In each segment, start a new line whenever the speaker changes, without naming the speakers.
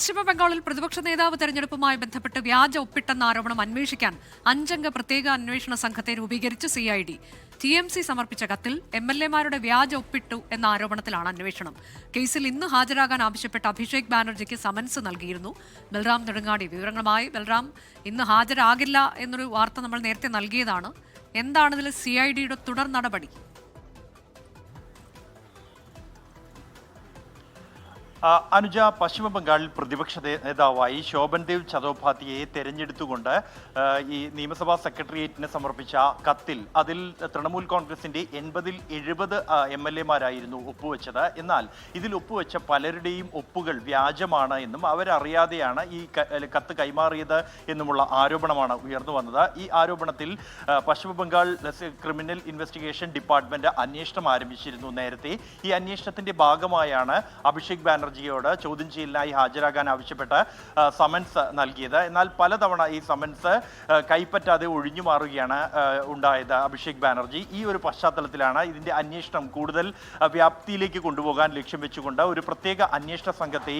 പശ്ചിമബംഗാളിൽ പ്രതിപക്ഷ നേതാവ് തെരഞ്ഞെടുപ്പുമായി ബന്ധപ്പെട്ട് വ്യാജ ഒപ്പിട്ടെന്ന ആരോപണം അന്വേഷിക്കാൻ 5 പ്രത്യേക അന്വേഷണ സംഘത്തെ രൂപീകരിച്ച് CID. TMC സമർപ്പിച്ച കത്തിൽ MLA-മാരുടെ വ്യാജ ഒപ്പിട്ടു എന്ന ആരോപണത്തിലാണ് അന്വേഷണം. കേസിൽ ഇന്ന് ഹാജരാകാൻ ആവശ്യപ്പെട്ട അഭിഷേക് ബാനർജിക്ക് സമൻസ് നൽകിയിരുന്നു. ബൽറാം നെടുങ്ങാടി വിവരങ്ങളുമായി. ബൽറാം, ഇന്ന് ഹാജരാകില്ല എന്നൊരു വാർത്ത നമ്മൾ നേരത്തെ നൽകിയതാണ്. എന്താണ് ഇതിൽ CID-യുടെ തുടർ നടപടി?
അനുജ, പശ്ചിമബംഗാളിൽ പ്രതിപക്ഷ നേതാവായി ശോഭൻദേവ് ചതോപാധ്യയെ തെരഞ്ഞെടുത്തുകൊണ്ട് ഈ നിയമസഭാ സെക്രട്ടേറിയറ്റിന് സമർപ്പിച്ച കത്തിൽ അതിൽ തൃണമൂൽ കോൺഗ്രസിന്റെ 80-70 MLA-മാരായിരുന്നു ഒപ്പുവെച്ചത്. എന്നാൽ ഇതിൽ ഒപ്പുവെച്ച പലരുടെയും ഒപ്പുകൾ വ്യാജമാണ് എന്നും അവരറിയാതെയാണ് ഈ കത്ത് കൈമാറിയത് എന്നുമുള്ള ആരോപണമാണ് ഉയർന്നു വന്നത്. ഈ ആരോപണത്തിൽ പശ്ചിമബംഗാൾ ക്രിമിനൽ ഇൻവെസ്റ്റിഗേഷൻ ഡിപ്പാർട്ട്മെന്റ് അന്വേഷണം ആരംഭിച്ചിരുന്നു നേരത്തെ. ഈ അന്വേഷണത്തിന്റെ ഭാഗമായാണ് അഭിഷേക് ബാനർജിയോട് ചോദ്യം ചെയ്യലിനായി ഹാജരാകാൻ ആവശ്യപ്പെട്ട് സമൻസ് നൽകിയത്. എന്നാൽ പലതവണ ഈ സമൻസ് കൈപ്പറ്റാതെ ഒഴിഞ്ഞു മാറുകയാണ് ഉണ്ടായത് അഭിഷേക് ബാനർജി. ഈ ഒരു പശ്ചാത്തലത്തിലാണ് ഇതിന്റെ അന്വേഷണം കൂടുതൽ വ്യാപ്തിയിലേക്ക് കൊണ്ടുപോകാൻ ലക്ഷ്യം വെച്ചുകൊണ്ട് ഒരു പ്രത്യേക അന്വേഷണ സംഘത്തെ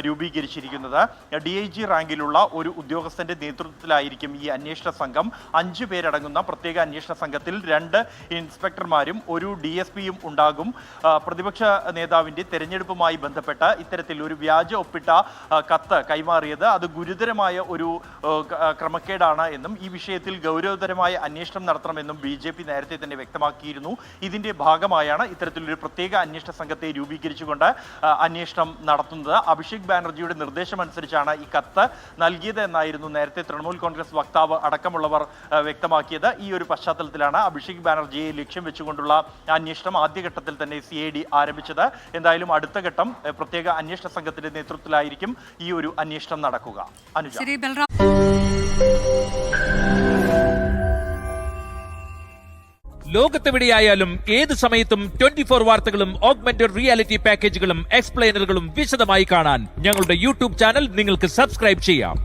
രൂപീകരിച്ചിരിക്കുന്നത്. DIG റാങ്കിലുള്ള ഒരു ഉദ്യോഗസ്ഥന്റെ നേതൃത്വത്തിലായിരിക്കും ഈ അന്വേഷണ സംഘം. 5 പേരടങ്ങുന്ന പ്രത്യേക അന്വേഷണ സംഘത്തിൽ 2 ഇൻസ്പെക്ടർമാരും ഒരു DSP-യും ഉണ്ടാകും. പ്രതിപക്ഷ നേതാവിന്റെ തെരഞ്ഞെടുപ്പുമായി ബന്ധപ്പെട്ട് ഇത്തരത്തിൽ ഒരു വ്യാജ ഒപ്പിട്ട കത്ത് കൈമാറിയത് അത് ഗുരുതരമായ ഒരു ക്രമക്കേടാണ് എന്നും ഈ വിഷയത്തിൽ ഗൗരവതരമായ അന്വേഷണം നടത്തണമെന്നും BJP നേരത്തെ തന്നെ വ്യക്തമാക്കിയിരുന്നു. ഇതിന്റെ ഭാഗമായാണ് ഇത്തരത്തിലൊരു പ്രത്യേക അന്വേഷണ സംഘത്തെ രൂപീകരിച്ചുകൊണ്ട് അന്വേഷണം നടത്തുന്നത്. അഭിഷേക് ബാനർജിയുടെ നിർദ്ദേശമനുസരിച്ചാണ് ഈ കത്ത് നൽകിയത് എന്നായിരുന്നു നേരത്തെ തൃണമൂൽ കോൺഗ്രസ് വക്താവ് അടക്കമുള്ളവർ വ്യക്തമാക്കിയത്. ഈ ഒരു പശ്ചാത്തലത്തിലാണ് അഭിഷേക് ബാനർജിയെ ലക്ഷ്യം വെച്ചുകൊണ്ടുള്ള അന്വേഷണം ആദ്യഘട്ടത്തിൽ തന്നെ CID ആരംഭിച്ചത്. എന്തായാലും അടുത്ത ഘട്ടം പ്രത്യേക അന്വേഷണ സംഘത്തിന്റെ നേതൃത്വത്തിലായിരിക്കും ഈ ഒരു അന്വേഷണം നടക്കുക. അനുജ,
ലോകത്തെവിടെയായാലും ഏത് സമയത്തും 24 വാർത്തകളും ഓഗ്മെന്റഡ് റിയാലിറ്റി പാക്കേജുകളും എക്സ്പ്ലെയിനറുകളും വിശദമായി കാണാൻ ഞങ്ങളുടെ YouTube ചാനൽ നിങ്ങൾക്ക് സബ്സ്ക്രൈബ് ചെയ്യാം.